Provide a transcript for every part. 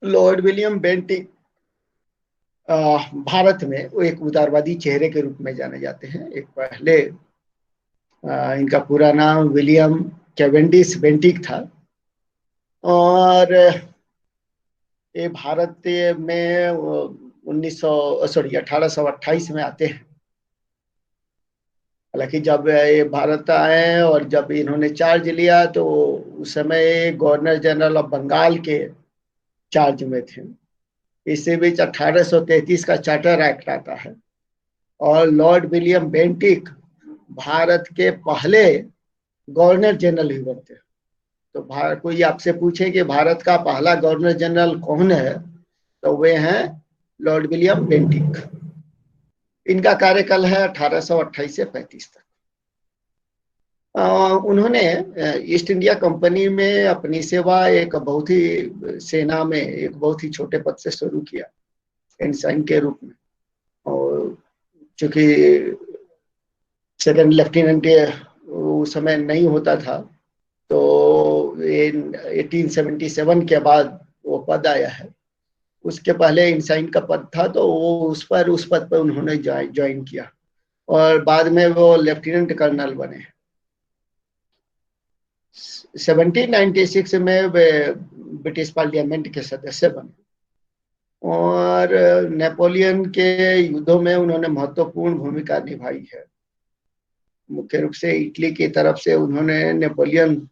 Lord William Bentinck Bharat में वो एक उदारवादी चेहरे के रूप में जाने जाते हैं। एक पहले इनका पूरा नाम विलियम कैवेंडिश बेंटिक था और ये भारत में 1828 में आते हैं। हालांकि जब ये भारत आए और जब इन्होंने चार्ज लिया तो उस समय गवर्नर जनरल ऑफ बंगाल के चार्ज में थे। इसी बीच 1833 का चार्टर एक्ट आता है और लॉर्ड विलियम बेंटिक भारत के पहले गवर्नर जनरल ही बनते हैं। तो कोई आपसे पूछे कि भारत का पहला गवर्नर जनरल कौन है, तो वे हैं लॉर्ड विलियम बेंटिक। इनका कार्यकाल है 1828 से 35 तक। उन्होंने ईस्ट इंडिया कंपनी में अपनी सेवा एक बहुत ही सेना में एक बहुत ही छोटे पद से शुरू किया, एनसाइन के रूप में। और चूंकि सेकंड लेफ्टिनेंट उस समय नहीं होता था, तो 1877 के बाद वो पद आया है। उसके पहले इंसाइन का पद था, तो वो उस पद पर उन्होंने ज्वाइन किया और बाद में वो लेफ्टिनेंट कर्नल बने। 1796 में वे ब्रिटिश पार्लियामेंट के सदस्य बने और नेपोलियन के युद्धों में उन्होंने महत्वपूर्ण भूमिका निभाई है। मुख्य रूप से इटली की तरफ से उन्होंने नेपोलियन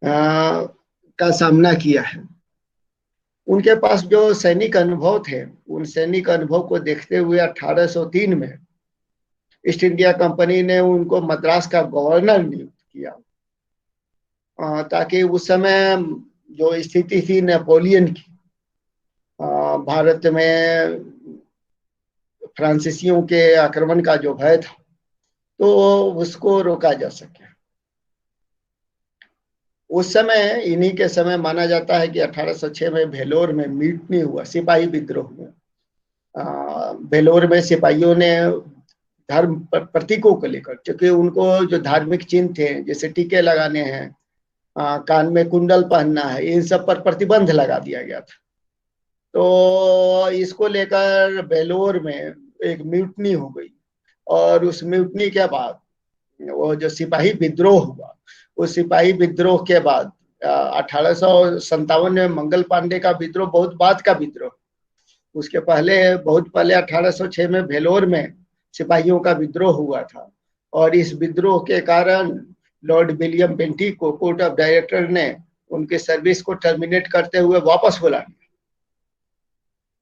का सामना किया है। उनके पास जो सैनिक अनुभव थे, उन सैनिक अनुभव को देखते हुए 1803 में ईस्ट इंडिया कंपनी ने उनको मद्रास का गवर्नर नियुक्त किया, ताकि उस समय जो स्थिति थी नेपोलियन की, भारत में फ्रांसीसियों के आक्रमण का जो भय था, तो उसको रोका जा सके। उस समय इन्हीं के समय माना जाता है कि 1806 में भेलोर में म्यूटनी हुआ, सिपाही विद्रोह में। भेलोर में सिपाहियों ने धर्म प्रतीकों को लेकर, क्योंकि उनको जो धार्मिक चिन्ह थे, जैसे टीके लगाने हैं, कान में कुंडल पहनना है, इन सब पर प्रतिबंध लगा दिया गया था। तो इसको लेकर भेलोर में एक म्यूटनी हो गई और उस म्यूटनी के बाद वो जो सिपाही विद्रोह हुआ, उस सिपाही विद्रोह के बाद 1857 में मंगल पांडे का विद्रोह बहुत बाद का विद्रोह। उसके पहले बहुत पहले 1806 में भेलोर में सिपाहियों का विद्रोह हुआ था और इस विद्रोह के कारण लॉर्ड विलियम बेंटिक को कोर्ट ऑफ डायरेक्टर ने उनके सर्विस को टर्मिनेट करते हुए वापस बुला लिया।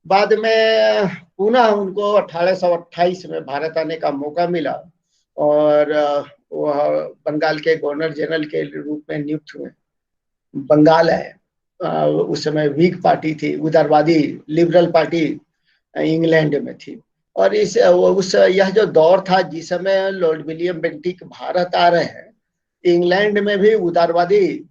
बाद में पुनः उनको 1828 में भारत आने का मौका मिला और वह बंगाल के गवर्नर जनरल के रूप में नियुक्त हुए। बंगाल है उस समय वीक पार्टी थी, उदारवादी लिबरल पार्टी इंग्लैंड में थी। और यह जो दौर था जिस समय लॉर्ड विलियम बेंटिक भारत आ रहे हैं, इंग्लैंड में भी उदारवादी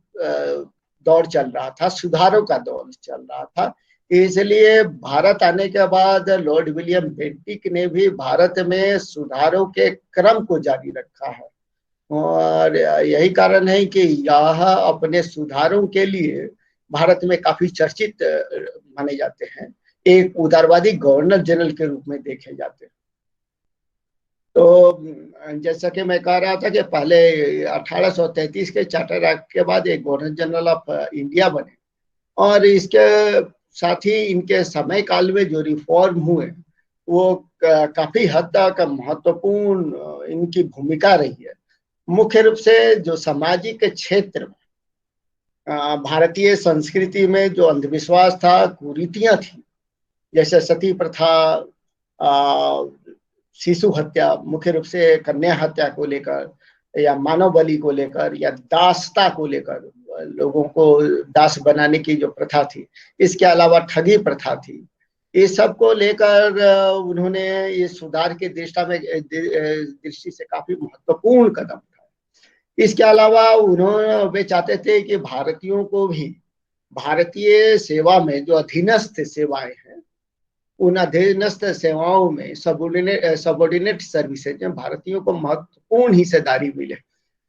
दौर चल रहा था, सुधारों का दौर चल रहा था। इसलिए भारत आने के बाद लॉर्ड विलियम बेंटिक ने भी भारत में सुधारों के क्रम को जारी रखा है और यही कारण है कि यह अपने सुधारों के लिए भारत में काफी चर्चित माने जाते हैं, एक उदारवादी गवर्नर जनरल के रूप में देखे जाते हैं। तो जैसा कि मैं कह रहा था कि पहले 1833 के चार्टर एक्ट के बाद एक गवर्नर जनरल ऑफ इंडिया बने और इसके साथ ही इनके समय काल में जो रिफॉर्म हुए वो काफी हद तक महत्वपूर्ण इनकी भूमिका रही है। मुख्य रूप से जो सामाजिक क्षेत्र में भारतीय संस्कृति में जो अंधविश्वास था, कुरीतियां थी, जैसे सती प्रथा, शिशु हत्या, मुख्य रूप से कन्या हत्या को लेकर या मानव बलि को लेकर या दासता को लेकर, लोगों को दास बनाने की जो प्रथा थी, इसके अलावा ठगी प्रथा थी, इस सब को लेकर उन्होंने ये सुधार के दृष्टि से काफी महत्वपूर्ण कदम उठाया। इसके अलावा वे चाहते थे कि भारतीयों को भी भारतीय सेवा में जो अधीनस्थ सेवाएं हैं, उन अधीनस्थ सेवाओं में सबऑर्डिनेट सर्विसेज में भारतीयों को महत्वपूर्ण हिस्सेदारी मिले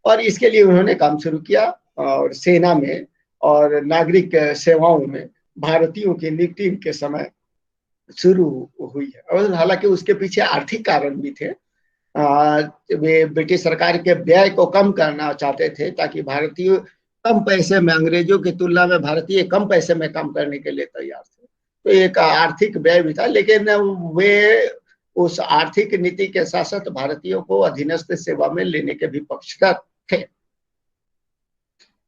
और इसके लिए उन्होंने काम शुरू किया और सेना में और नागरिक सेवाओं में भारतीयों की नियुक्ति इनके समय शुरू हुई है। और हालांकि उसके पीछे आर्थिक कारण भी थे। वे ब्रिटिश सरकार के व्यय को कम करना चाहते थे, ताकि भारतीय कम पैसे में, अंग्रेजों की तुलना में भारतीय कम पैसे में काम करने के लिए तैयार थे। तो एक आर्थिक व्यय भी था, लेकिन वे उस आर्थिक नीति के साथ साथ भारतीयों को अधीनस्थ सेवा में लेने के भी पक्षधर थे।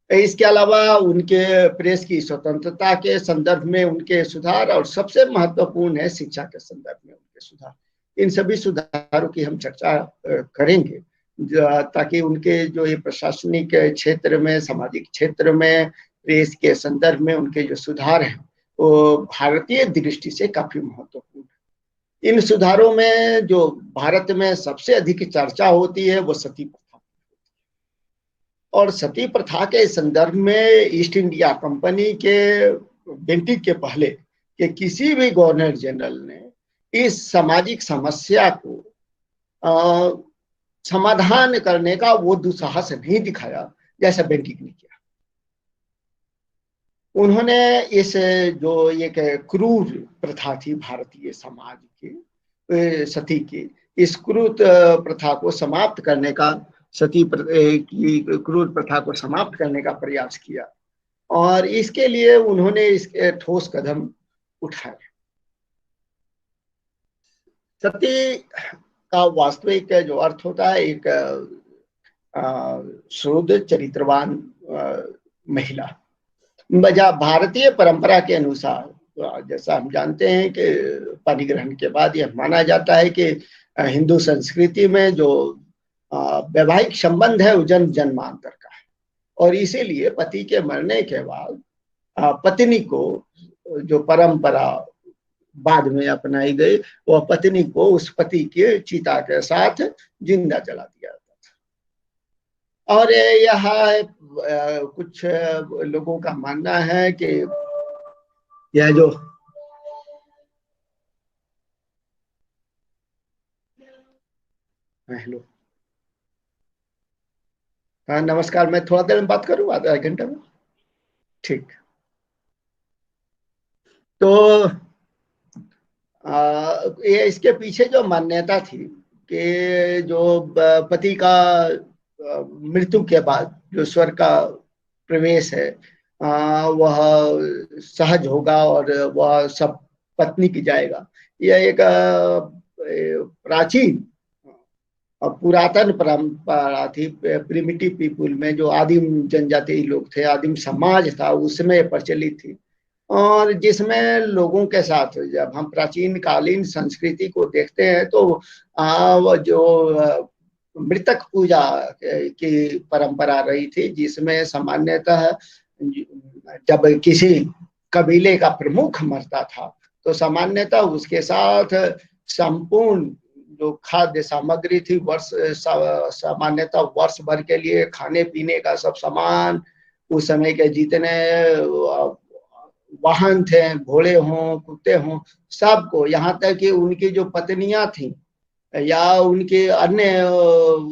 इसके अलावा उनके प्रेस की स्वतंत्रता के संदर्भ में उनके सुधार, और सबसे महत्वपूर्ण है शिक्षा के संदर्भ में उनके सुधार। इन सभी सुधारों की हम चर्चा करेंगे, ताकि उनके जो ये प्रशासनिक क्षेत्र में, सामाजिक क्षेत्र में, प्रेस के संदर्भ में उनके जो सुधार हैं वो भारतीय दृष्टि से काफी महत्वपूर्ण है। इन सुधारों में जो भारत में सबसे अधिक चर्चा होती है वो सती प्रथा, और सती प्रथा के संदर्भ में ईस्ट इंडिया कंपनी के बेंटिंग के पहले कि किसी भी गवर्नर जनरल ने इस सामाजिक समस्या को समाधान करने का वो दुस्साहस नहीं दिखाया जैसा बेंटिंग ने किया। उन्होंने इस जो एक क्रूर प्रथा थी भारतीय समाज की, सती की, इस क्रूर प्रथा को समाप्त करने का, सती की क्रूर प्रथा को समाप्त करने का प्रयास किया, और इसके लिए उन्होंने इसके ठोस कदम उठाए। सती का वास्तविक जो अर्थ होता है एक शुद्ध चरित्रवान महिला। भारतीय परंपरा के अनुसार, जैसा हम जानते हैं कि पानी ग्रहण के बाद यह माना जाता है कि हिंदू संस्कृति में जो वैवाहिक संबंध है वो जन्म जन्मांतर का है, और इसीलिए पति के मरने के बाद पत्नी को, जो परंपरा बाद में अपनाई गई, वह पत्नी को उस पति के चिता के साथ जिंदा जला दिया जाता था। और यह कुछ लोगों का मानना है कि यह जो हेलो, हाँ नमस्कार, मैं थोड़ा देर में बात करूँ, आधा एक घंटे में? ठीक। तो ये इसके पीछे जो मान्यता थी कि जो पति का मृत्यु के बाद जो स्वर्ग का प्रवेश है वह सहज होगा और वह सब पत्नी की जाएगा। यह एक प्राचीन पुरातन परंपरा थी। प्रिमिटिव पीपुल में, जो आदिम जनजाति लोग थे, आदिम समाज था, उसमें प्रचलित थी, और जिसमें लोगों के साथ, जब हम प्राचीन कालीन संस्कृति को देखते हैं तो जो मृतक पूजा की परंपरा रही थी, जिसमें सामान्यतः जब किसी कबीले का प्रमुख मरता था तो सामान्यतः उसके साथ संपूर्ण जो खाद्य सामग्री थी, सामान्यतः वर्ष भर के लिए खाने पीने का सब सामान, उस समय के जितने वाहन थे, घोड़े हों, कुत्ते हों, सबको, यहाँ तक कि उनकी जो पत्नियां थी या उनके अन्य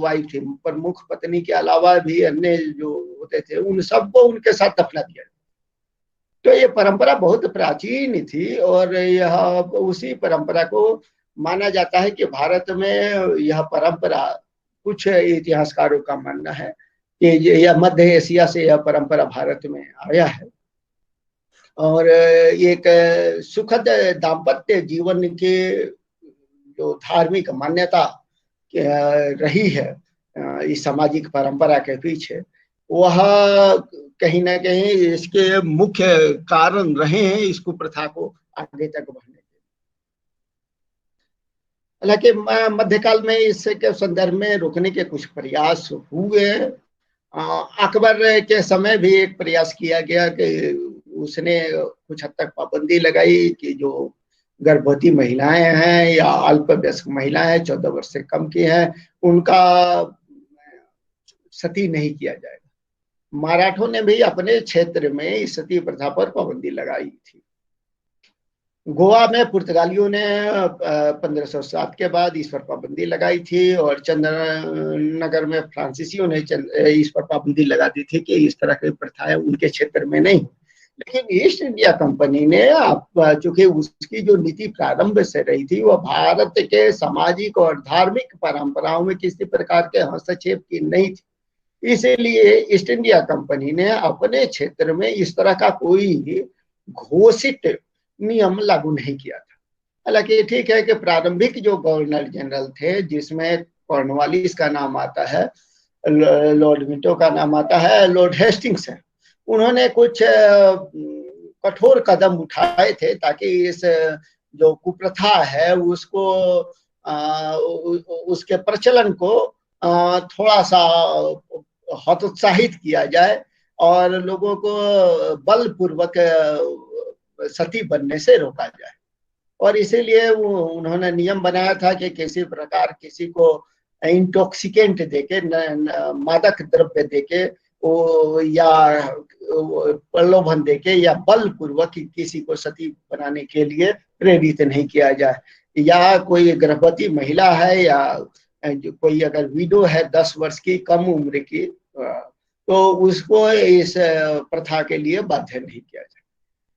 वाइफ थी, प्रमुख पत्नी के अलावा भी अन्य जो होते थे, उन सबको उनके साथ दफना दिया। तो ये परंपरा बहुत प्राचीन थी, और यह उसी परंपरा को माना जाता है कि भारत में यह परंपरा, कुछ इतिहासकारों का मानना है कि यह मध्य एशिया से यह परंपरा भारत में आया है, और एक सुखद दाम्पत्य जीवन के जो धार्मिक मान्यता रही है इस सामाजिक परंपरा के पीछे, वह कहीं ना कहीं इसके मुख्य कारण रहे हैं इसको, प्रथा को आगे तक बढ़ने के। हालांकि मध्यकाल में इसके संदर्भ में रोकने के कुछ प्रयास हुए। अकबर के समय भी एक प्रयास किया गया कि उसने कुछ हद तक पाबंदी लगाई कि जो गर्भवती महिलाएं हैं या अल्पवयस्क महिलाएं हैं, 14 वर्ष से कम की हैं, उनका सती नहीं किया जाएगा। मराठों ने भी अपने क्षेत्र में इस सती प्रथा पर पाबंदी लगाई थी। गोवा में पुर्तगालियों ने 1507 के बाद इस पर पाबंदी लगाई थी, और चंद्रनगर में फ्रांसीसियों ने इस पर पाबंदी लगा दी थी कि इस तरह की प्रथाएं उनके क्षेत्र में नहीं। लेकिन ईस्ट इंडिया कंपनी ने चूंकि उसकी जो नीति प्रारंभ से रही थी वह भारत के सामाजिक और धार्मिक परंपराओं में किसी प्रकार के हस्तक्षेप की नहीं थी, इसीलिए ईस्ट इंडिया कंपनी ने अपने क्षेत्र में इस तरह का कोई घोषित नियम लागू नहीं किया था। हालांकि ठीक है कि प्रारंभिक जो गवर्नर जनरल थे, जिसमें कॉर्नवालिस का नाम आता है, लॉर्ड मिंटो का नाम आता है, लॉर्ड हेस्टिंग्स है, उन्होंने कुछ कठोर कदम उठाए थे ताकि इस जो कुप्रथा है उसको उसके प्रचलन को थोड़ा सा हतोत्साहित किया जाए और लोगों को बलपूर्वक सती बनने से रोका जाए। और इसीलिए उन्होंने नियम बनाया था कि किसी प्रकार किसी को इंटॉक्सिकेंट देके, मादक द्रव्य देके या प्रलोभन देके या बलपूर्वक किसी को सती बनाने के लिए प्रेरित नहीं किया जाए। या कोई गर्भवती महिला है या कोई अगर विडो है 10 वर्ष की कम उम्र की, तो उसको इस प्रथा के लिए बाध्य नहीं किया जाए।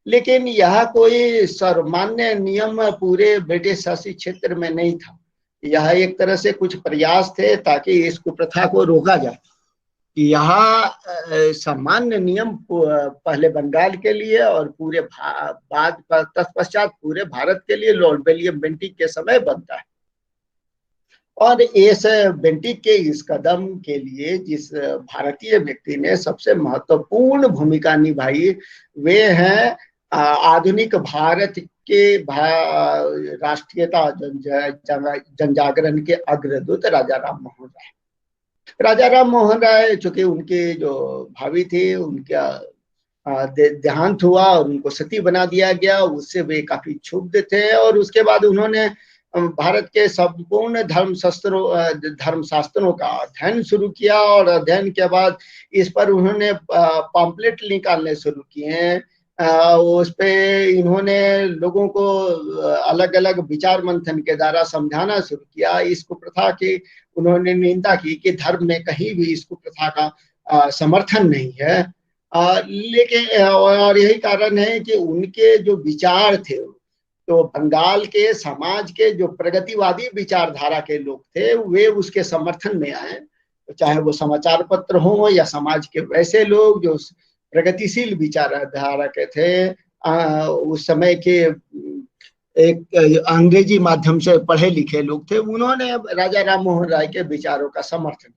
लेकिन यह कोई सर्वमान्य नियम पूरे ब्रिटिश शासित क्षेत्र में नहीं था। यह एक तरह से कुछ प्रयास थे ताकि इस कुप्रथा को रोका जाए। यहाँ सामान्य नियम पहले बंगाल के लिए और पूरे बाद तत्पश्चात पूरे भारत के लिए लॉर्ड विलियम बेंटिक के समय बनता है। और इस बेंटिक के इस कदम के लिए जिस भारतीय व्यक्ति ने सबसे महत्वपूर्ण भूमिका निभाई वे हैं आधुनिक भारत के राष्ट्रीयता जनजागरण के अग्रदूत राजा राम मोहन राय। राजा राम मोहन राय चूंकि उनके जो भाभी थे उनका देहांत हुआ और उनको सती बना दिया गया, उससे वे काफी क्षुब्ध थे और उसके बाद उन्होंने भारत के संपूर्ण धर्मशास्त्रों का अध्ययन शुरू किया और अध्ययन के बाद इस पर उन्होंने पम्पलेट निकालने शुरू किए। उस पे इन्होंने लोगों को अलग अलग विचार मंथन के द्वारा समझाना शुरू किया। इस कुप्रथा की उन्होंने निंदा की कि धर्म में कहीं भी इस कुप्रथा का समर्थन नहीं है। लेकिन और यही कारण है कि उनके जो विचार थे, तो बंगाल के समाज के जो प्रगतिवादी विचारधारा के लोग थे वे उसके समर्थन में आए, चाहे वो समाचार पत्र हो या समाज के वैसे लोग जो प्रगतिशील विचारधारा के थे। उस समय के एक अंग्रेजी माध्यम से पढ़े लिखे लोग थे, उन्होंने राजा राम मोहन राय के विचारों का समर्थन किया।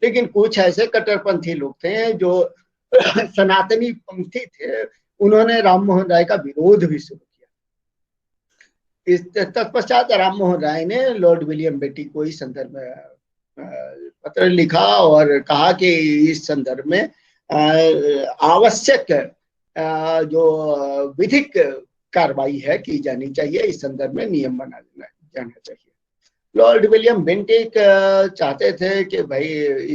लेकिन कुछ ऐसे कट्टरपंथी लोग थे जो सनातनी पंथी थे, उन्होंने राम मोहन राय का विरोध भी शुरू किया। इस तत्पश्चात राम मोहन राय ने लॉर्ड विलियम बेंटिक को इस संदर्भ में पत्र लिखा और कहा कि इस संदर्भ में आवश्यक जो विधिक कार्रवाई है की जानी चाहिए, इस संदर्भ में नियम बना जाना चाहिए। लॉर्ड विलियम बेंटिक चाहते थे कि भाई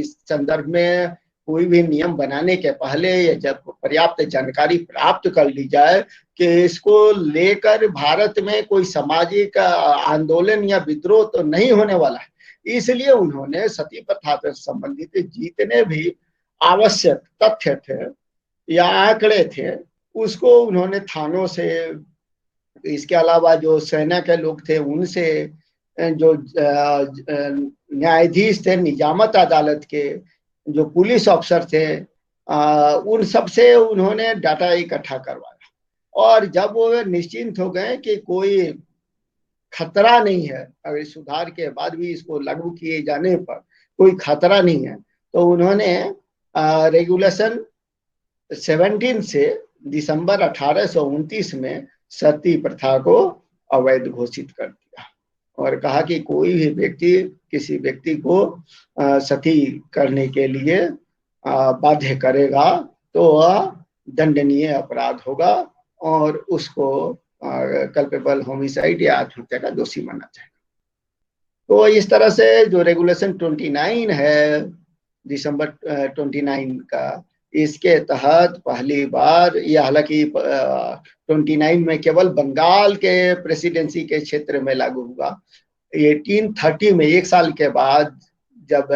इस संदर्भ में कोई भी नियम बनाने के पहले जब पर्याप्त जानकारी प्राप्त कर ली जाए कि इसको लेकर भारत में कोई सामाजिक आंदोलन या विद्रोह तो नहीं होने वाला है, इसलिए उन्होंने सती प्रथा से संबंधित जितने भी आवश्यक तथ्य थे या आंकड़े थे उसको उन्होंने थानों से, इसके अलावा जो सेना के लोग थे उनसे, जो न्यायाधीश थे निजामत अदालत के, जो पुलिस अफसर थे, उन सब से उन्होंने डाटा इकट्ठा करवाया। और जब वो निश्चिंत हो गए कि कोई खतरा नहीं है, अगर सुधार के बाद भी इसको लागू किए जाने पर कोई खतरा नहीं है, तो उन्होंने रेगुलेशन 17 से दिसंबर 1829 में सती प्रथा को अवैध घोषित कर दिया और कहा कि कोई भी व्यक्ति किसी व्यक्ति को सती करने के लिए बाध्य करेगा तो वह दंडनीय अपराध होगा और उसको कल्पेबल होमिसाइड या आत्महत्या का दोषी माना जाएगा। तो इस तरह से जो रेगुलेशन 29 है दिसंबर 29 का, इसके तहत पहली बार, यह हालांकि 29 में केवल बंगाल के प्रेसिडेंसी के क्षेत्र में लागू हुआ। 1830 में, एक साल के बाद, जब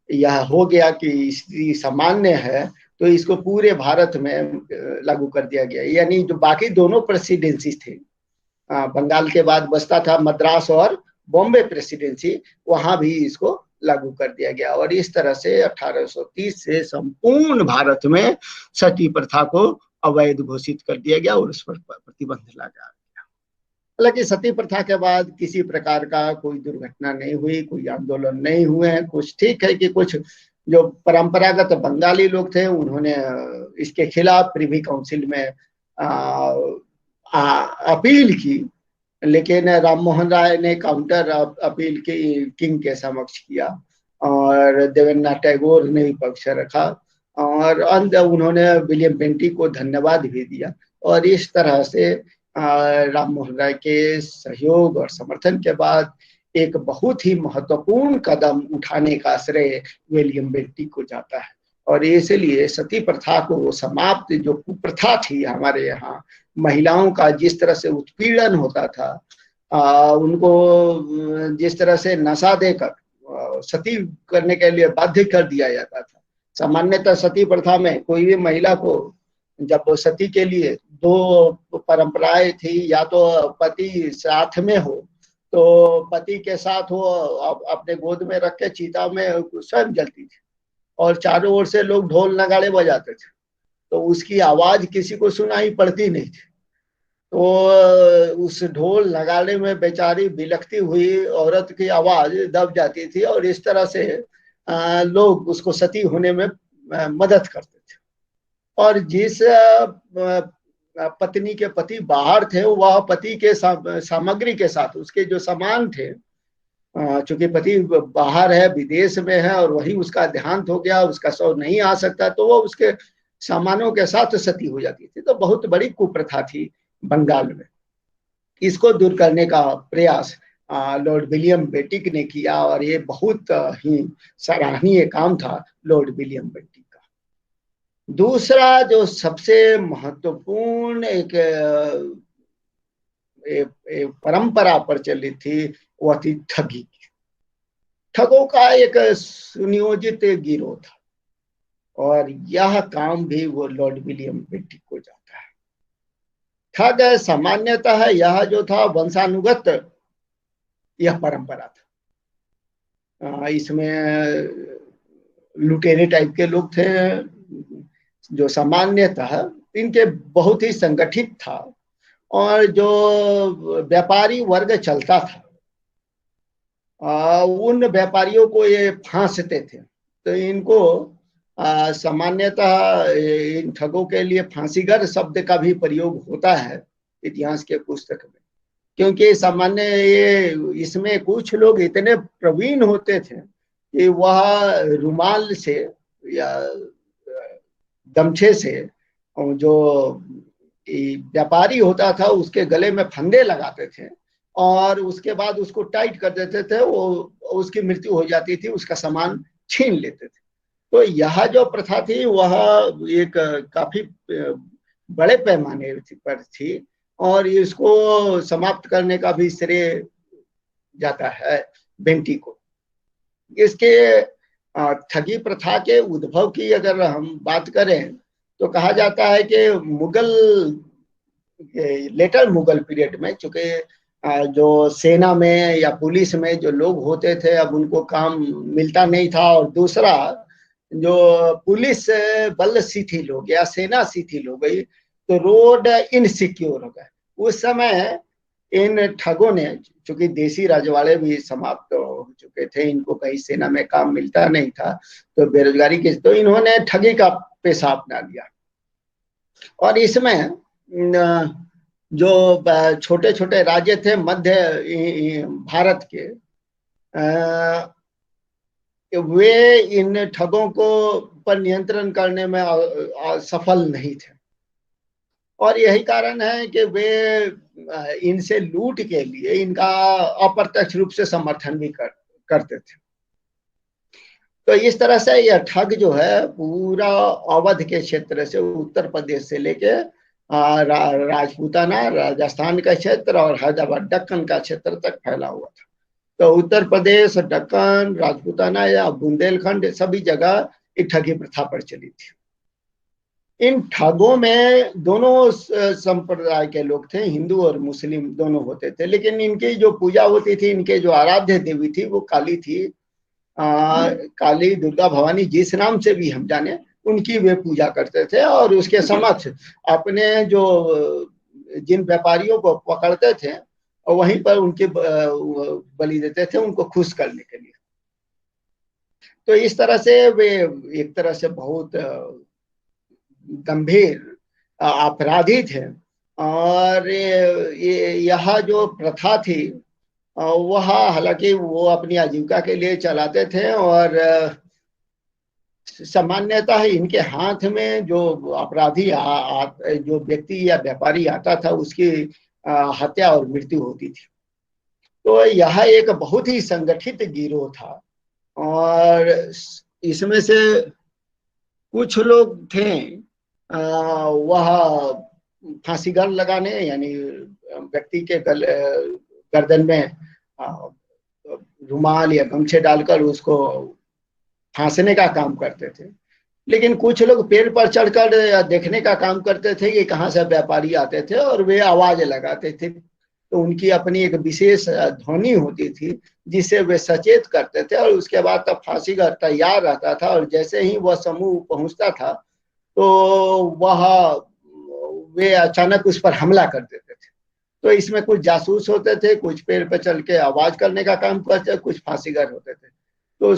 यह हो गया कि स्थिति सामान्य है, तो इसको पूरे भारत में लागू कर दिया गया। यानी जो बाकी दोनों प्रेसिडेंसी थे, बंगाल के बाद बसता था मद्रास और बॉम्बे प्रेसिडेंसी, वहां भी इसको लागू कर दिया गया। और इस तरह से 1830 से संपूर्ण भारत में सती प्रथा को अवैध घोषित कर दिया गया और उस पर प्रतिबंध लगा गया। हालांकि सती प्रथा के बाद किसी प्रकार का कोई दुर्घटना नहीं हुई, कोई आंदोलन नहीं हुए हैं। कुछ ठीक है कि कुछ जो परंपरागत बंगाली लोग थे उन्होंने इसके खिलाफ प्रिवी काउंसिल में अपील की, लेकिन राम मोहन राय ने काउंटर अपील की किंग के समक्ष किया और देवेंद्रनाथ टैगोर ने भी पक्ष रखा और अंत उन्होंने विलियम बेंटिक को धन्यवाद भी दिया। और इस तरह से राम मोहन राय के सहयोग और समर्थन के बाद एक बहुत ही महत्वपूर्ण कदम उठाने का श्रेय विलियम बेंटिक को जाता है। और इसलिए सती प्रथा को समाप्त, जो कुप्रथा थी हमारे यहाँ महिलाओं का जिस तरह से उत्पीड़न होता था, उनको जिस तरह से नशा देकर सती करने के लिए बाध्य कर दिया जाता था। सामान्यतः सती प्रथा में कोई भी महिला को जब सती के लिए दो परंपराएं थी, या तो पति साथ में हो तो पति के साथ हो, अपने गोद में रख के चिता में स्वयं जलती थी और चारों ओर से लोग ढोल नगाड़े बजाते थे, तो उसकी आवाज किसी को सुनाई पड़ती नहीं थी। तो उस ढोल नगाड़े में बेचारी बिलखती हुई औरत की आवाज दब जाती थी और इस तरह से लोग उसको सती होने में मदद करते थे। और जिस पत्नी के पति बाहर थे, वह पति के सामग्री के साथ उसके जो सामान थे, चूंकि पति बाहर है, विदेश में है और वही उसका देहांत हो गया, उसका शव नहीं आ सकता, तो वो उसके सामानों के साथ सती हो जाती थी। तो बहुत बड़ी कुप्रथा थी बंगाल में। इसको दूर करने का प्रयास लॉर्ड विलियम बेंटिक ने किया और ये बहुत ही सराहनीय काम था लॉर्ड विलियम बेंटिक का। दूसरा जो सबसे महत्वपूर्ण एक परंपरा प्रचलित थी वह थी ठगी। ठगों का एक सुनियोजित गिरोह था और यह काम भी वो लॉर्ड विलियम बेंटिक को जाता है। ठग सामान्यतः यह जो था वंशानुगत यह परंपरा था। इसमें लुटेरे टाइप के लोग थे जो सामान्यतः इनके बहुत ही संगठित था और जो व्यापारी वर्ग चलता था उन व्यापारियों को ये फांसते थे। तो इनको सामान्यतः इन ठगों के लिए फांसीगर शब्द का भी प्रयोग होता है इतिहास के पुस्तक में, क्योंकि सामान्य ये इसमें कुछ लोग इतने प्रवीण होते थे कि वह रुमाल से या गमछे से जो व्यापारी होता था उसके गले में फंदे लगाते थे और उसके बाद उसको टाइट कर देते थे, वो उसकी मृत्यु हो जाती थी, उसका सामान छीन लेते थे। तो यह जो प्रथा थी वह एक काफी बड़े पैमाने पर थी और इसको समाप्त करने का भी श्रेय जाता है बेंटिक को। इसके ठगी प्रथा के उद्भव की अगर हम बात करें तो कहा जाता है कि लेटर मुगल पीरियड में, चूंकि जो सेना में या पुलिस में जो लोग होते थे अब उनको काम मिलता नहीं था और दूसरा जो पुलिस बल शिथिल हो गया, सेना शिथिल हो गई, तो रोड इनसिक्योर हो गए। उस समय इन ठगों ने, चूंकि देसी राजवाड़े भी समाप्त हो चुके थे, इनको कहीं सेना में काम मिलता नहीं था, तो बेरोजगारी के, तो इन्होंने ठगी का पेशा अपना लिया। और इसमें जो छोटे छोटे राज्य थे मध्य भारत के, वे इन ठगों को पर नियंत्रण करने में सफल नहीं थे और यही कारण है कि वे इनसे लूट के लिए इनका अप्रत्यक्ष रूप से समर्थन भी करते थे। तो इस तरह से यह ठग जो है पूरा अवध के क्षेत्र से, उत्तर प्रदेश से लेके राजपूताना, राजस्थान का क्षेत्र और हैदराबाद दक्कन का क्षेत्र तक फैला हुआ था। तो उत्तर प्रदेश, दक्कन, राजपूताना या बुंदेलखंड सभी जगह एक ठगी प्रथा प्रचलित थी। इन ठगों में दोनों संप्रदाय के लोग थे, हिंदू और मुस्लिम दोनों होते थे, लेकिन इनकी जो पूजा होती थी, इनके जो आराध्य देवी थी वो काली थी। काली, दुर्गा, भवानी, जिस नाम से भी हम जाने, उनकी वे पूजा करते थे। और उसके समक्ष अपने जो जिन व्यापारियों को पकड़ते थे और वहीं पर उनके बलि देते थे, उनको खुश करने के लिए। तो इस तरह से वे एक तरह से बहुत गंभीर अपराधी थे। और यह जो प्रथा थी वह, हालांकि वो अपनी आजीविका के लिए चलाते थे, और सामान्यतः इनके हाथ में जो अपराधी जो व्यक्ति या व्यापारी आता था, उसकी हत्या और मृत्यु होती थी। तो यह एक बहुत ही संगठित गिरोह था। और इसमें से कुछ लोग थे वह फांसीगढ़ लगाने, यानी व्यक्ति के गर्दन में रुमाल या गमछे डालकर उसको फांसने का काम करते थे। लेकिन कुछ लोग पेड़ पर चढ़कर देखने का काम करते थे कि कहाँ से व्यापारी आते थे, और वे आवाज लगाते थे। तो उनकी अपनी एक विशेष ध्वनि होती थी जिसे वे सचेत करते थे, और उसके बाद तब फांसी का तैयार रहता था। और जैसे ही वह समूह पहुंचता था तो वह वे अचानक उस पर हमला कर देते थे। तो इसमें कुछ जासूस होते थे, कुछ पेड़ पर चल के आवाज करने का काम करते, कुछ फांसीगर होते थे। तो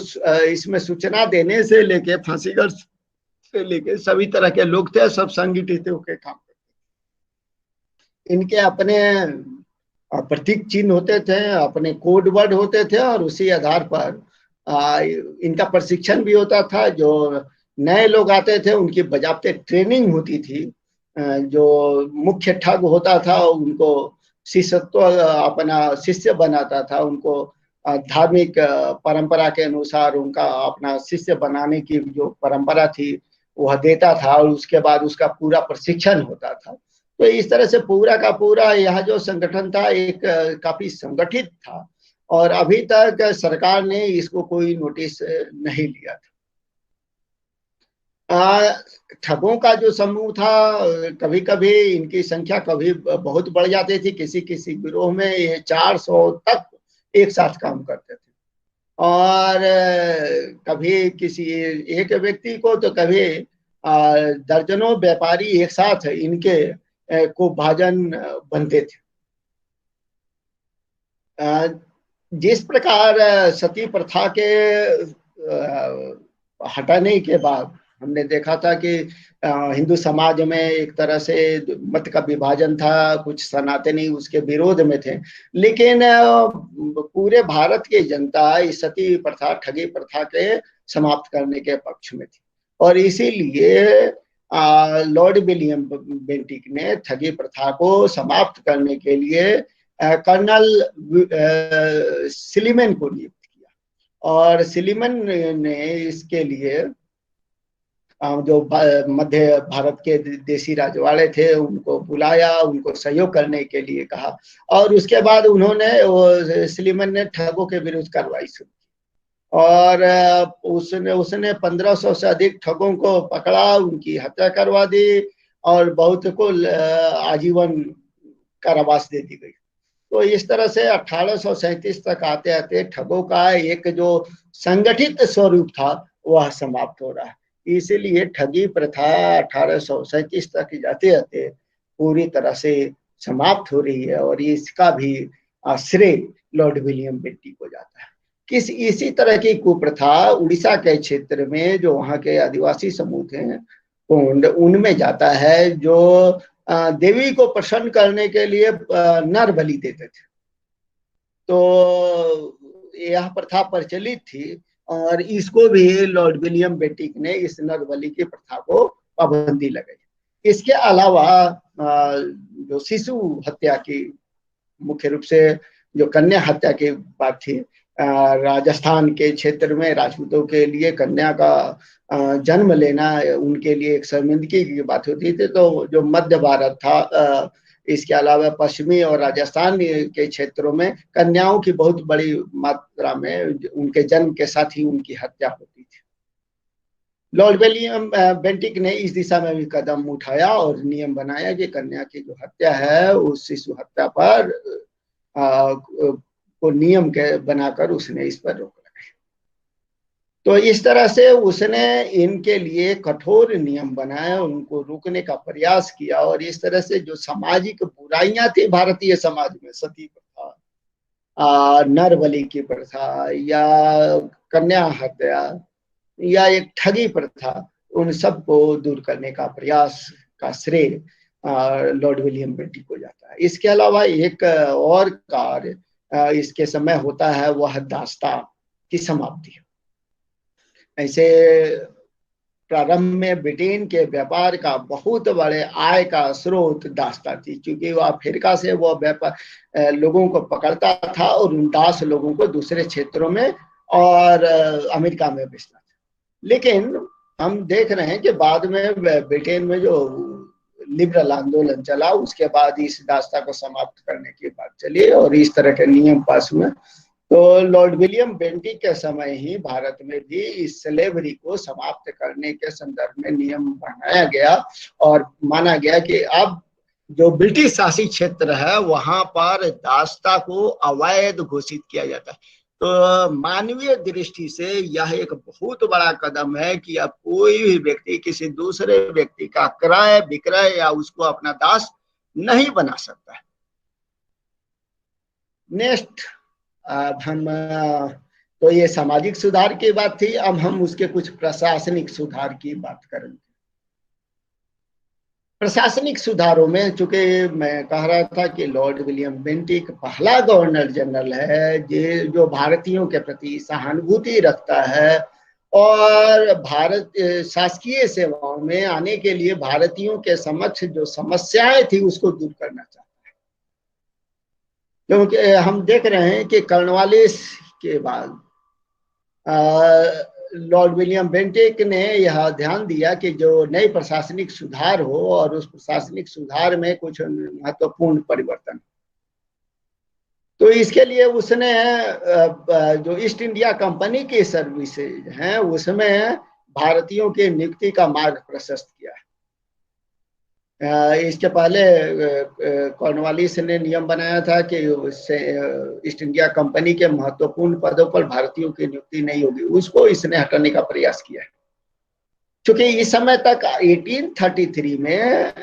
इसमें सूचना देने से लेके फांसीगर से लेके सभी तरह के लोग थे, सब संगठित होकर काम करते। इनके अपने प्रतीक चिन्ह होते थे, अपने कोड वर्ड होते थे, और उसी आधार पर इनका प्रशिक्षण भी होता था। जो नए लोग आते थे उनकी बजाबते ट्रेनिंग होती थी। जो मुख्य ठग होता था उनको शिष्यत्व, अपना शिष्य बनाता था, उनको धार्मिक परंपरा के अनुसार उनका अपना शिष्य बनाने की जो परंपरा थी वह देता था, और उसके बाद उसका पूरा प्रशिक्षण होता था। तो इस तरह से पूरा का पूरा यह जो संगठन था एक काफी संगठित था, और अभी तक सरकार ने इसको कोई नोटिस नहीं लिया था। ठगों का जो समूह था, कभी कभी इनकी संख्या कभी बहुत बढ़ जाती थी। किसी किसी गिरोह में ये 400 तक एक साथ काम करते थे। और कभी किसी एक व्यक्ति को, तो कभी दर्जनों व्यापारी एक साथ इनके को भाजन बनते थे। जिस प्रकार सती प्रथा के हटाने के बाद हमने देखा था कि हिंदू समाज में एक तरह से मत का विभाजन था, कुछ सनातनी उसके विरोध में थे, लेकिन पूरे भारत की जनता इस सती प्रथा, ठगी प्रथा के समाप्त करने के पक्ष में थी। और इसीलिए लॉर्ड विलियम बेंटिक ने ठगी प्रथा को समाप्त करने के लिए कर्नल सिलीमन को नियुक्त किया। और सिलीमन ने इसके लिए जो मध्य भारत के देशी राजवाड़े थे उनको बुलाया, उनको सहयोग करने के लिए कहा। और उसके बाद उन्होंने सिलीमन ने ठगों के विरुद्ध कार्रवाई शुरू की, और उसने उसने 1500 से अधिक ठगों को पकड़ा, उनकी हत्या करवा दी, और बहुत को आजीवन कारावास दे दी गई। तो इस तरह से 1837 तक आते आते ठगों का एक जो संगठित स्वरूप था वह समाप्त हो रहा है। इसीलिए ठगी प्रथा 1837 तक जाते जाते पूरी तरह से समाप्त हो रही है, और इसका भी श्रेय लॉर्ड विलियम बेंटिक को जाता है। इसी तरह की कुप्रथा उड़ीसा के क्षेत्र में जो वहाँ के आदिवासी समूह थे उनमें जाता है, जो देवी को प्रसन्न करने के लिए नर बलि देते थे। तो यह प्रथा प्रचलित थी, और इसको भी लॉर्ड विलियम बेंटिक ने इस नर बलि की प्रथा को पाबंदी लगाई। इसके अलावा जो शिशु हत्या की, मुख्य रूप से जो कन्या हत्या की बात थी, राजस्थान के क्षेत्र में राजपूतों के लिए कन्या का जन्म लेना उनके लिए एक शर्मिंदगी की बात होती थी। तो जो मध्य भारत था, इसके अलावा पश्चिमी और राजस्थान के क्षेत्रों में कन्याओं की बहुत बड़ी मात्रा में उनके जन्म के साथ ही उनकी हत्या होती थी। लॉर्ड विलियम बेंटिक ने इस दिशा में भी कदम उठाया और नियम बनाया कि कन्या की जो हत्या है उस शिशु हत्या पर को नियम के बनाकर उसने इस पर रोक लगाई। तो इस तरह से उसने इनके लिए कठोर नियम बनाए, उनको रोकने का प्रयास किया, और इस तरह से जो सामाजिक बुराइयां थी भारतीय समाज में, सती प्रथा, नर बलि की प्रथा, या कन्या हत्या, या एक ठगी प्रथा, उन सबको दूर करने का प्रयास का श्रेय लॉर्ड विलियम बेंटिक को जाता है। इसके अलावा एक और कार्य इसके समय होता है, वह दास्ता की समाप्ति। ऐसे प्रारंभ में ब्रिटेन के व्यापार का बहुत बड़े आय का स्रोत दास्ता थी, क्योंकि वह अफ्रीका से वह व्यापार लोगों को पकड़ता था और उन दास लोगों को दूसरे क्षेत्रों में और अमेरिका में बेचता था। लेकिन हम देख रहे हैं कि बाद में ब्रिटेन में जो लिबरल आंदोलन चला, उसके बाद इस दास्ता को समाप्त करने की बात चली और इस तरह के नियम पास हुए। तो लॉर्ड विलियम बेंटिक के समय ही भारत में भी इस स्लेवरी को समाप्त करने के संदर्भ में नियम बनाया गया और माना गया कि अब जो ब्रिटिश शासित क्षेत्र है वहां पर दास्ता को अवैध घोषित किया जाता है। तो मानवीय दृष्टि से यह एक बहुत बड़ा कदम है कि अब कोई भी व्यक्ति किसी दूसरे व्यक्ति का क्रय विक्रय या उसको अपना दास नहीं बना सकता है। नेक्स्ट, अब हम तो ये सामाजिक सुधार की बात थी, अब हम उसके कुछ प्रशासनिक सुधार की बात करेंगे। प्रशासनिक सुधारों में, चूंकि मैं कह रहा था कि लॉर्ड विलियम बेंटिक पहला गवर्नर जनरल है जो भारतीयों के प्रति सहानुभूति रखता है और भारत शासकीय सेवाओं में आने के लिए भारतीयों के समक्ष जो समस्याएं थी उसको दूर करना चाहता है। क्योंकि हम देख रहे हैं कि कॉर्नवालिस के बाद लॉर्ड विलियम बेंटिक ने यह ध्यान दिया कि जो नई प्रशासनिक सुधार हो और उस प्रशासनिक सुधार में कुछ महत्वपूर्ण परिवर्तन। तो इसके लिए उसने जो ईस्ट इंडिया कंपनी की सर्विसेज हैं उसमें भारतीयों की नियुक्ति का मार्ग प्रशस्त किया है। इसके पहले कॉर्नवालिस ने नियम बनाया था कि ईस्ट इंडिया कंपनी के महत्वपूर्ण पदों पर भारतीयों की नियुक्ति नहीं होगी, उसको इसने हटाने का प्रयास किया है। क्योंकि इस समय तक 1833 में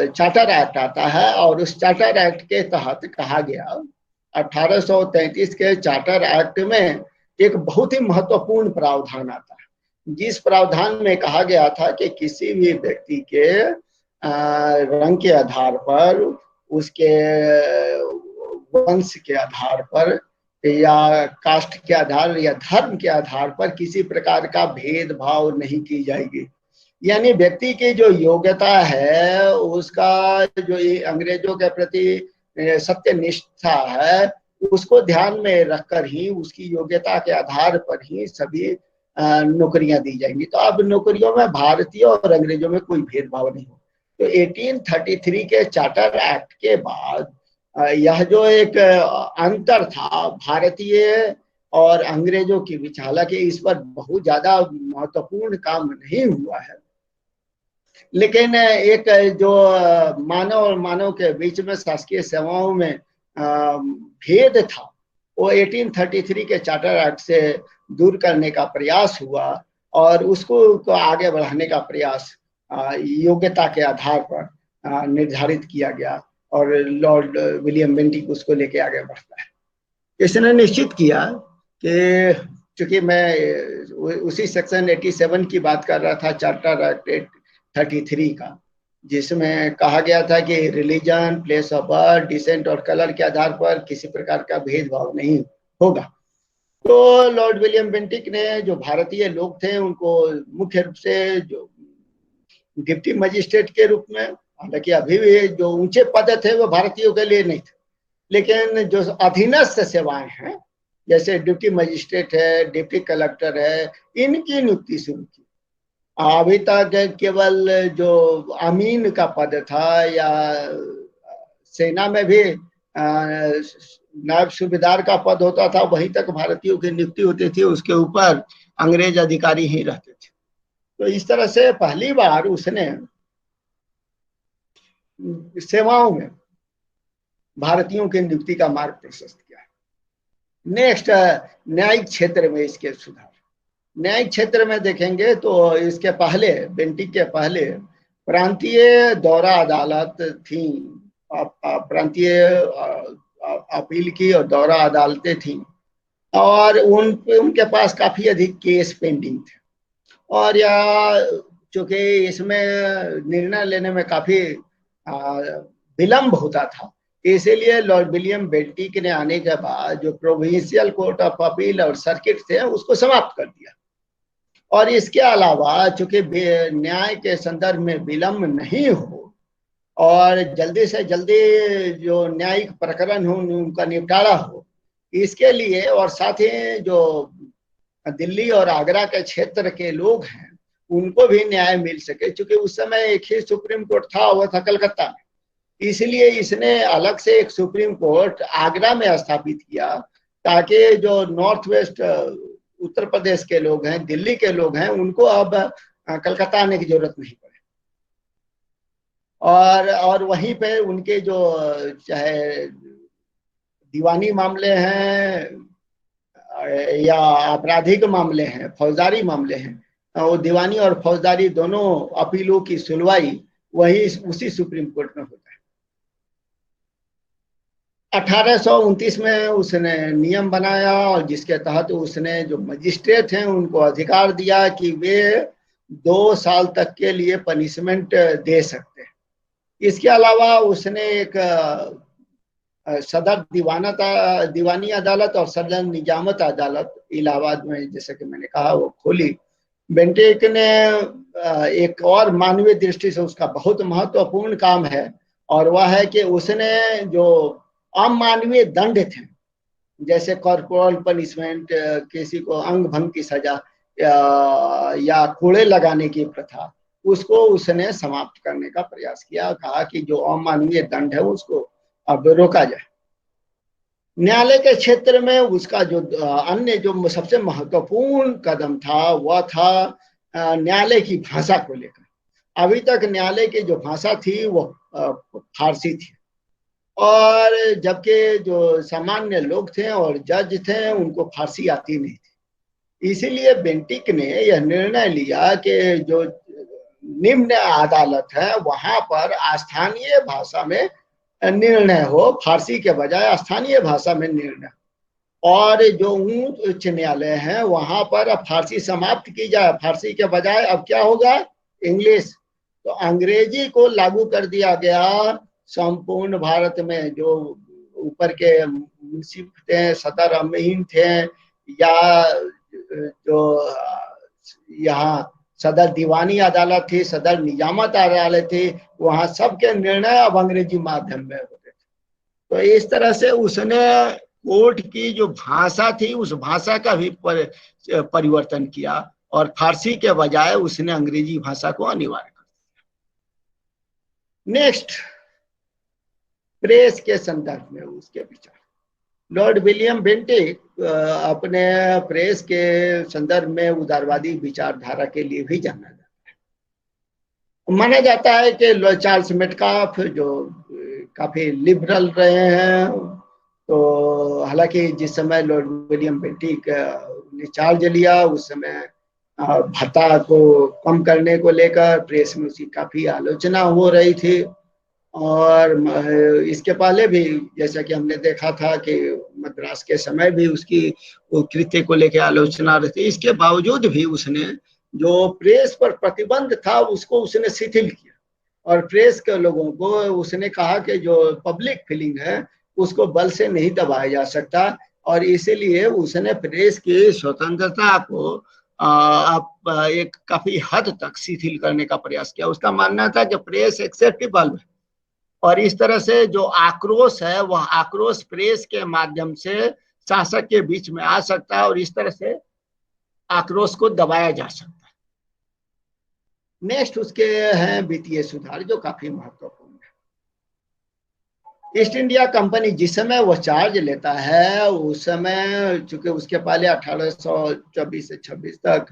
चार्टर एक्ट आता है और उस चार्टर एक्ट के तहत कहा गया, 1833 के चार्टर एक्ट में एक बहुत ही महत्वपूर्ण प्रावधान आता है, जिस प्रावधान में कहा गया था कि किसी भी व्यक्ति के रंग के आधार पर, उसके वंश के आधार पर, या कास्ट के आधार या धर्म के आधार पर किसी प्रकार का भेदभाव नहीं की जाएगी। यानी व्यक्ति की जो योग्यता है, उसका जो अंग्रेजों के प्रति सत्यनिष्ठा है, उसको ध्यान में रखकर ही उसकी योग्यता के आधार पर ही सभी नौकरियां दी जाएंगी। तो अब नौकरियों में भारतीय और अंग्रेजों में कोई भेदभाव नहीं हो। तो 1833 के चार्टर एक्ट के बाद यह जो एक अंतर था भारतीय और अंग्रेजों के बीच, हालांकि इस पर बहुत ज्यादा महत्वपूर्ण काम नहीं हुआ है, लेकिन एक जो मानव और मानव के बीच में शासकीय सेवाओं में भेद था, वो 1833 के चार्टर एक्ट से दूर करने का प्रयास हुआ और उसको आगे बढ़ाने का प्रयास योग्यता के आधार पर निर्धारित किया गया और लॉर्ड विलियम बेंटिक उसको लेके आगे बढ़ता है। इसने निश्चित किया कि, चूंकि मैं उसी सेक्शन 87 की बात कर रहा था चार्टर एक्ट 33 का, जिसमें कहा गया था कि religion, place of birth, descent और कलर के आधार पर किसी प्रकार का भेदभाव नहीं होगा। तो लॉर्ड विलियम बेंटिक ने, जो भारतीय लोग थे, उनको मुख्य रूप से जो डिप्टी मजिस्ट्रेट के रूप में, हालांकि अभी भी जो ऊंचे पद थे वो भारतीयों के लिए नहीं थे, लेकिन जो अधीनस्थ सेवाएं हैं जैसे डिप्टी मजिस्ट्रेट है, डिप्टी कलेक्टर है, इनकी नियुक्ति शुरू की। अभी तक केवल जो अमीन का पद था, या सेना में भी नायब सूबेदार का पद होता था, वहीं तक भारतीयों की नियुक्ति होती थी, उसके ऊपर अंग्रेज अधिकारी ही रहते थे। तो इस तरह से पहली बार उसने सेवाओं में भारतीयों की नियुक्ति का मार्ग प्रशस्त किया। नेक्स्ट, न्यायिक क्षेत्र में इसके सुधार। न्यायिक क्षेत्र में देखेंगे तो इसके पहले, बेंटिक के पहले प्रांतीय दौरा अदालत थी, प्रांतीय अपील की और दौरा अदालतें थी, और उनके पास काफी अधिक केस पेंडिंग थे, और यह चूंकि इसमें निर्णय लेने में काफी विलंब होता था, इसीलिए लॉर्ड विलियम बेंटिक ने आने के बाद जो प्रोविंशियल कोर्ट ऑफ अपील और सर्किट थे उसको समाप्त कर दिया। और इसके अलावा चूंकि न्याय के संदर्भ में विलंब नहीं हो और जल्दी से जल्दी जो न्यायिक प्रकरण हो उनका निपटारा हो, इसके लिए, और साथ ही जो दिल्ली और आगरा के क्षेत्र के लोग हैं उनको भी न्याय मिल सके, क्योंकि उस समय एक ही सुप्रीम कोर्ट था, वो था कलकत्ता में। इसलिए इसने अलग से एक सुप्रीम कोर्ट आगरा में स्थापित किया, ताकि जो नॉर्थ वेस्ट उत्तर प्रदेश के लोग हैं, दिल्ली के लोग हैं, उनको अब कलकत्ता आने की जरूरत नहीं पड़े। और वहीं पे उनके जो चाहे दीवानी मामले हैं या आपराधिक मामले हैं, फौजदारी मामले हैं, वो दीवानी और फौजदारी दोनों अपीलों की सुनवाई वही उसी सुप्रीम कोर्ट में होता है। 1829 में उसने नियम बनाया, और जिसके तहत उसने जो मजिस्ट्रेट हैं उनको अधिकार दिया कि वे 2 साल तक के लिए पनिशमेंट दे सकते हैं। इसके अलावा उसने एक सदर दीवानी अदालत और सदर निजामत अदालत इलाहाबाद में, जैसे कि मैंने कहा, वो खोली। बेंटिक ने एक और मानवीय दृष्टि से उसका बहुत महत्वपूर्ण काम है, और वह है कि उसने जो अमानवीय दंड थे, जैसे कॉर्पोरल पनिशमेंट, किसी को अंग भंग की सजा या कोड़े लगाने की प्रथा, उसको उसने समाप्त करने का प्रयास किया। कहा कि जो अमानवीय दंड है उसको अब रोका जाए। न्यायालय के क्षेत्र में उसका जो अन्य जो सबसे महत्वपूर्ण कदम था वह था न्यायालय की भाषा को लेकर। अभी तक न्यायालय की जो भाषा थी वो फारसी थी, और जबकि जो सामान्य लोग थे और जज थे उनको फारसी आती नहीं थी। इसीलिए बेंटिक ने यह निर्णय लिया कि जो निम्न अदालत है वहां पर स्थानीय भाषा में निर्णय हो, फारसी के बजाय स्थानीय भाषा में निर्णय। और जो उच्च न्यायालय है वहां पर अब फारसी समाप्त की जाए, फारसी के बजाय अब क्या होगा, इंग्लिश। तो अंग्रेजी को लागू कर दिया गया संपूर्ण भारत में। जो ऊपर के मुंसिफ थे, सदर अमीन थे, या जो यहाँ सदर दीवानी अदालत थी, सदर निजामत अदालत थी, वहां सबके निर्णय अब अंग्रेजी माध्यम में होते थे। तो इस तरह से उसने कोर्ट की जो भाषा थी उस भाषा का भी परिवर्तन किया, और फारसी के बजाय उसने अंग्रेजी भाषा को अनिवार्य कर दिया। नेक्स्ट, प्रेस के संदर्भ में उसके विचार। लॉर्ड विलियम बेंटिक अपने प्रेस के संदर्भ में उदारवादी विचारधारा के लिए भी जाना जाता है। माना जाता है कि चार्ल्स मेटकाफ जो काफी लिबरल रहे हैं, तो हालांकि जिस समय लॉर्ड विलियम बेंटिक ने चार्ज लिया उस समय भत्ता को कम करने को लेकर प्रेस में उसकी काफी आलोचना हो रही थी। और इसके पहले भी जैसा कि हमने देखा था कि मद्रास के समय भी उसकी कृत्य को लेकर आलोचना रहती। इसके बावजूद भी उसने जो प्रेस पर प्रतिबंध था उसको उसने शिथिल किया, और प्रेस के लोगों को उसने कहा कि जो पब्लिक फीलिंग है उसको बल से नहीं दबाया जा सकता, और इसीलिए उसने प्रेस की स्वतंत्रता को आप एक काफी हद तक शिथिल करने का प्रयास किया। उसका मानना था कि प्रेस एक्सेप्टेबल है, और इस तरह से जो आक्रोश है वह आक्रोश प्रेस के माध्यम से शासक के बीच में आ सकता है, और इस तरह से आक्रोश को दबाया जा सकता है। नेक्स्ट उसके हैं वित्तीय सुधार, जो काफी महत्वपूर्ण है। ईस्ट इंडिया कंपनी जिस समय वह चार्ज लेता है उस समय, चूंकि उसके पहले 1824 से 26 तक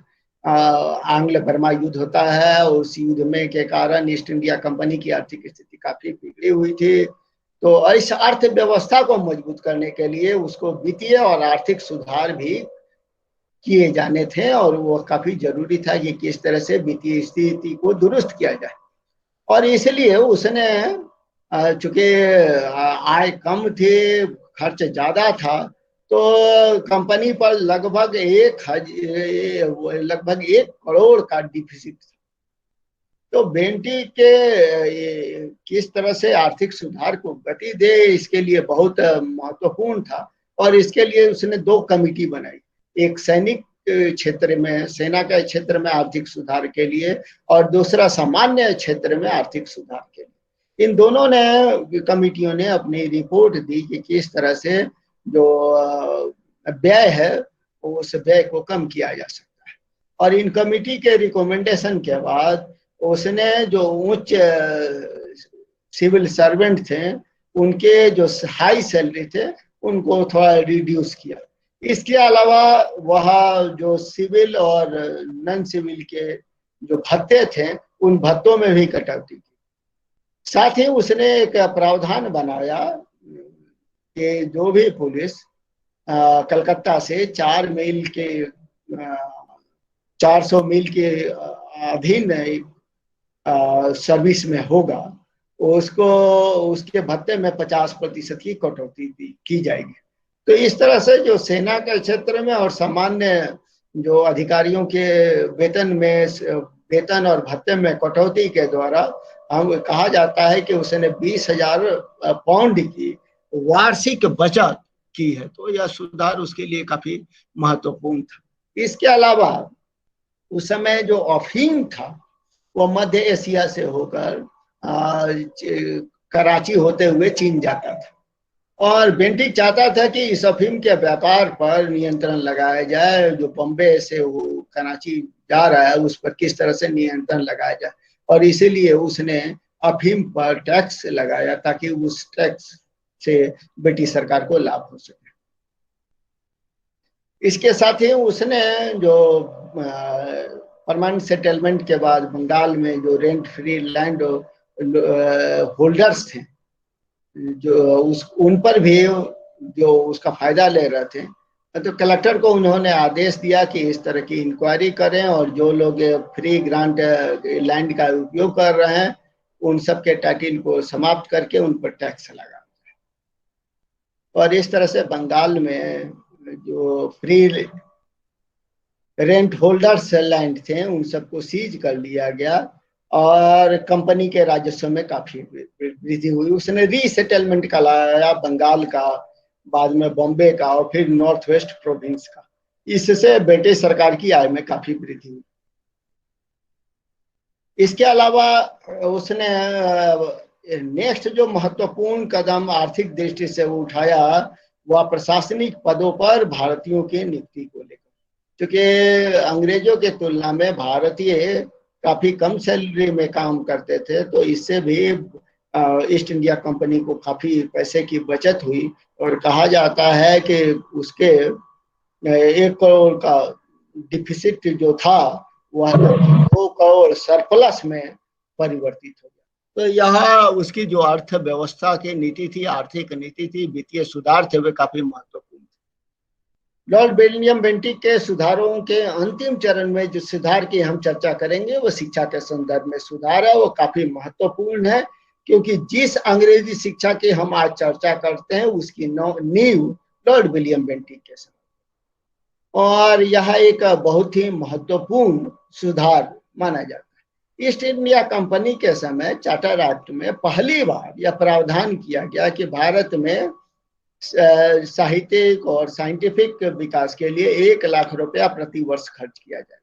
आंग्ल बर्मा युद्ध होता है। उस युद्ध में के कारण ईस्ट इंडिया कंपनी की आर्थिक स्थिति काफी बिगड़ी हुई थी। तो इस अर्थव्यवस्था को मजबूत करने के लिए उसको वित्तीय और आर्थिक सुधार भी किए जाने थे, और वो काफी जरूरी था कि किस तरह से वित्तीय स्थिति को दुरुस्त किया जाए। और इसलिए उसने चूंकि आय कम थी, खर्च ज्यादा था, तो कंपनी पर लगभग 1 करोड़ का डिफिसिट था। तो बेंटी के किस तरह से आर्थिक सुधार को गति दे, इसके लिए बहुत महत्वपूर्ण था। और इसके लिए उसने 2 कमिटी बनाई, एक सैनिक क्षेत्र में, सेना के क्षेत्र में आर्थिक सुधार के लिए, और दूसरा सामान्य क्षेत्र में आर्थिक सुधार के लिए। इन दोनों ने कमिटियों ने अपनी रिपोर्ट दी कि किस तरह से जो व्यय है उस व्यय को कम किया जा सकता है। और इन कमिटी के रिकमेंडेशन के बाद उसने जो उच्च सिविल सर्वेंट थे, उनके जो हाई सैलरी थे, उनको थोड़ा रिड्यूस किया। इसके अलावा वह जो सिविल और नॉन सिविल के जो भत्ते थे, उन भत्तों में भी कटौती की। साथ ही उसने एक प्रावधान बनाया कि जो भी पुलिस कलकत्ता से 400 मील के अधीन सर्विस में होगा, उसको उसके भत्ते में 50% की कटौती की जाएगी। तो इस तरह से जो सेना के क्षेत्र में और सामान्य जो अधिकारियों के वेतन और भत्ते में कटौती के द्वारा हम कहा जाता है कि उसने 20,000 पाउंड की वार्षिक बचत की है। तो यह सुधार उसके लिए काफी महत्वपूर्ण था। इसके अलावा उस समय जो अफीम था वो मध्य एशिया से होकर कराची होते हुए चीन जाता था, और बेंटिक चाहता था कि इस अफीम के व्यापार पर नियंत्रण लगाया जाए। जो बॉम्बे से वो कराची जा रहा है उस पर किस तरह से नियंत्रण लगाया जाए, और इसीलिए उसने अफीम पर टैक्स लगाया ताकि उस टैक्स से ब्रिटिश सरकार को लाभ हो सके। इसके साथ ही उसने जो परमानेंट सेटलमेंट के बाद बंगाल में जो रेंट फ्री लैंड होल्डर्स थे, जो उन पर भी जो उसका फायदा ले रहे थे, तो कलेक्टर को उन्होंने आदेश दिया कि इस तरह की इंक्वायरी करें, और जो लोग फ्री ग्रांट लैंड का उपयोग कर रहे हैं उन सब के टाइटल को समाप्त करके उन पर टैक्स लगा। और इस तरह से बंगाल में जो फ्री रेंट होल्डर्स लैंड थे उन सबको सीज कर लिया गया, और कंपनी के राजस्व में काफी वृद्धि हुई। उसने रीसेटलमेंट का लाया, बंगाल का, बाद में बॉम्बे का, और फिर नॉर्थ वेस्ट प्रोविंस का। इससे ब्रिटिश सरकार की आय में काफी वृद्धि हुई। इसके अलावा उसने नेक्स्ट जो महत्वपूर्ण कदम आर्थिक दृष्टि से उठाया वह प्रशासनिक पदों पर भारतीयों की नियुक्ति को लेकर, क्योंकि अंग्रेजों के तुलना में भारतीय काफी कम सैलरी में काम करते थे, तो इससे भी ईस्ट इंडिया कंपनी को काफी पैसे की बचत हुई। और कहा जाता है कि उसके 1 करोड़ का डिफिसिट जो था वह 2 करोड़ सरप्लस में परिवर्तित हो गया। तो यह उसकी जो अर्थव्यवस्था की नीति थी, आर्थिक नीति थी, वित्तीय सुधार थे, वे काफी महत्वपूर्ण थे। लॉर्ड विलियम बेंटिक के सुधारों के अंतिम चरण में जो सुधार की हम चर्चा करेंगे वो शिक्षा के संदर्भ में सुधार है। वो काफी महत्वपूर्ण है, क्योंकि जिस अंग्रेजी शिक्षा की हम आज चर्चा करते हैं उसकी नींव लॉर्ड विलियम बेंटिक के समय, और यह एक बहुत ही महत्वपूर्ण सुधार माना जाता है। ईस्ट इंडिया कंपनी के समय चार्टर एक्ट में पहली बार यह प्रावधान किया गया कि भारत में साहित्यिक और साइंटिफिक विकास के लिए 1 लाख रुपया प्रति वर्ष खर्च किया जाए।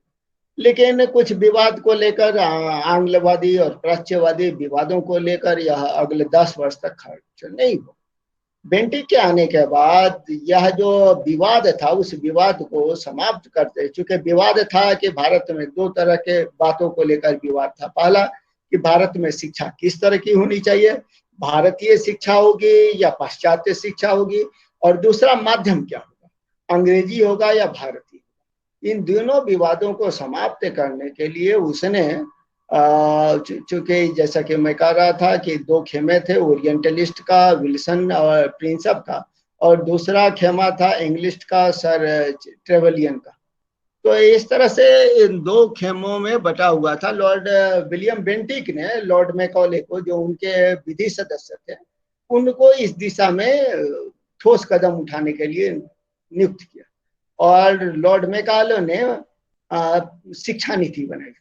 लेकिन कुछ विवाद को लेकर, आंग्लवादी और प्राच्यवादी विवादों को लेकर यह अगले 10 वर्ष तक खर्च नहीं हुआ। बेंटिक के आने के बाद यह जो विवाद था उस विवाद को समाप्त करते, चूंकि विवाद था कि भारत में 2 तरह के बातों को लेकर विवाद था। पहला कि भारत में शिक्षा किस तरह की होनी चाहिए, भारतीय शिक्षा होगी या पाश्चात्य शिक्षा होगी, और दूसरा माध्यम क्या होगा, अंग्रेजी होगा या भारतीय। इन दोनों विवादों को समाप्त करने के लिए उसने चूंकि जैसा कि मैं कह रहा था कि दो खेमे थे, ओरिएंटलिस्ट का विल्सन और प्रिंसअप का, और दूसरा खेमा था इंग्लिश का सर ट्रेवलियन का। तो इस तरह से इन दो खेमों में बटा हुआ था। लॉर्ड विलियम बेंटिक ने लॉर्ड मैकॉले को, जो उनके विधि सदस्य थे, उनको इस दिशा में ठोस कदम उठाने के लिए नियुक्त किया, और लॉर्ड मैकाले ने शिक्षा नीति बनाई,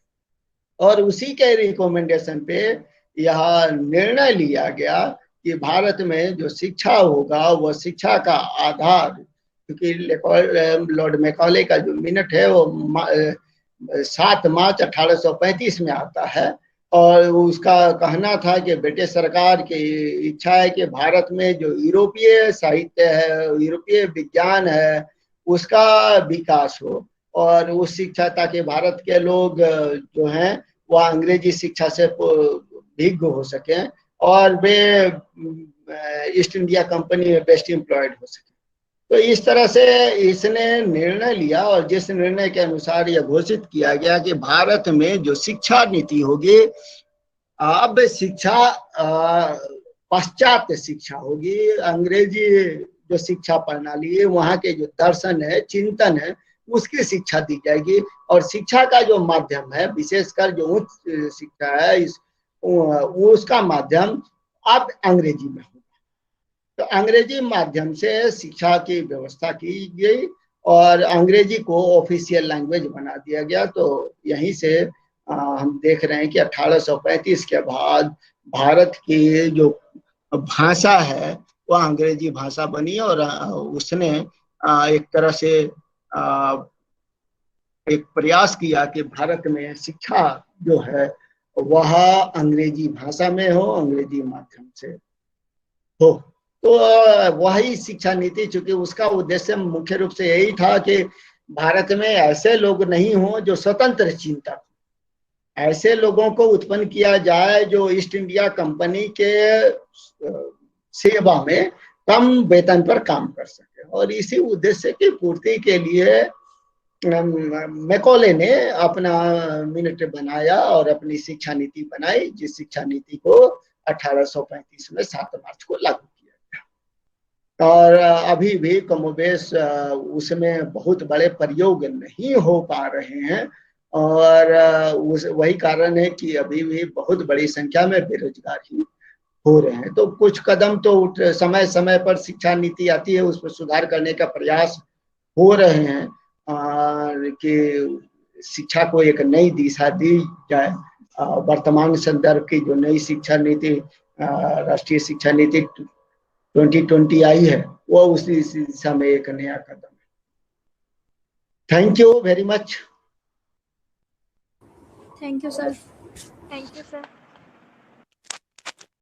और उसी के रिकमेंडेशन पे यह निर्णय लिया गया कि भारत में जो शिक्षा होगा वह शिक्षा का आधार, क्योंकि लॉर्ड मैकाले का जो मिनट है वो 7 मार्च 1835 में आता है, और उसका कहना था कि ब्रिटिश सरकार की इच्छा है कि भारत में जो यूरोपीय साहित्य है, यूरोपीय विज्ञान है, उसका विकास हो, और उस शिक्षा, ताकि भारत के लोग जो हैं वह अंग्रेजी शिक्षा से भिज्ञ हो सके और वे ईस्ट इंडिया कंपनी में बेस्ट एम्प्लॉयड हो सके। तो इस तरह से इसने निर्णय लिया, और जिस निर्णय के अनुसार यह घोषित किया गया कि भारत में जो शिक्षा नीति होगी, अब शिक्षा पाश्चात्य शिक्षा होगी, अंग्रेजी जो शिक्षा प्रणाली है, वहाँ के जो दर्शन है, चिंतन है, उसकी शिक्षा दी जाएगी, और शिक्षा का जो माध्यम है, विशेषकर जो उच्च शिक्षा है, उसका माध्यम अब अंग्रेजी में होगा। तो अंग्रेजी माध्यम से शिक्षा की व्यवस्था की गई, और अंग्रेजी को ऑफिशियल लैंग्वेज बना दिया गया। तो यहीं से हम देख रहे हैं कि 1835 के बाद भारत की जो भाषा है वह अंग्रेजी भाषा बनी, और उसने एक तरह से एक प्रयास किया कि भारत में शिक्षा जो है वह अंग्रेजी भाषा में हो, अंग्रेजी माध्यम से हो। तो वही शिक्षा नीति, चूंकि उसका उद्देश्य मुख्य रूप से यही था कि भारत में ऐसे लोग नहीं हो जो स्वतंत्र चिंतक, ऐसे लोगों को उत्पन्न किया जाए जो ईस्ट इंडिया कंपनी के सेवा में कम वेतन पर काम कर सके। और इसी उद्देश्य की पूर्ति के लिए मैकॉले ने अपना मिनट बनाया और अपनी शिक्षा नीति बनाई, जिस शिक्षा नीति को 1835 में 7 मार्च को लागू किया गया। और अभी भी कमोबेश उसमें बहुत बड़े प्रयोग नहीं हो पा रहे हैं, और वही कारण है कि अभी भी बहुत बड़ी संख्या में बेरोजगारी हो रहे हैं। तो कुछ कदम तो समय समय पर शिक्षा नीति आती है, उस पर सुधार करने का प्रयास हो रहे हैं, कि शिक्षा को एक नई दिशा दी जाए। वर्तमान संदर्भ की जो नई शिक्षा नीति, राष्ट्रीय शिक्षा नीति 2020 आई है, वो उसी दिशा में एक नया कदम है। Thank you very much. Thank you sir. Thank you sir.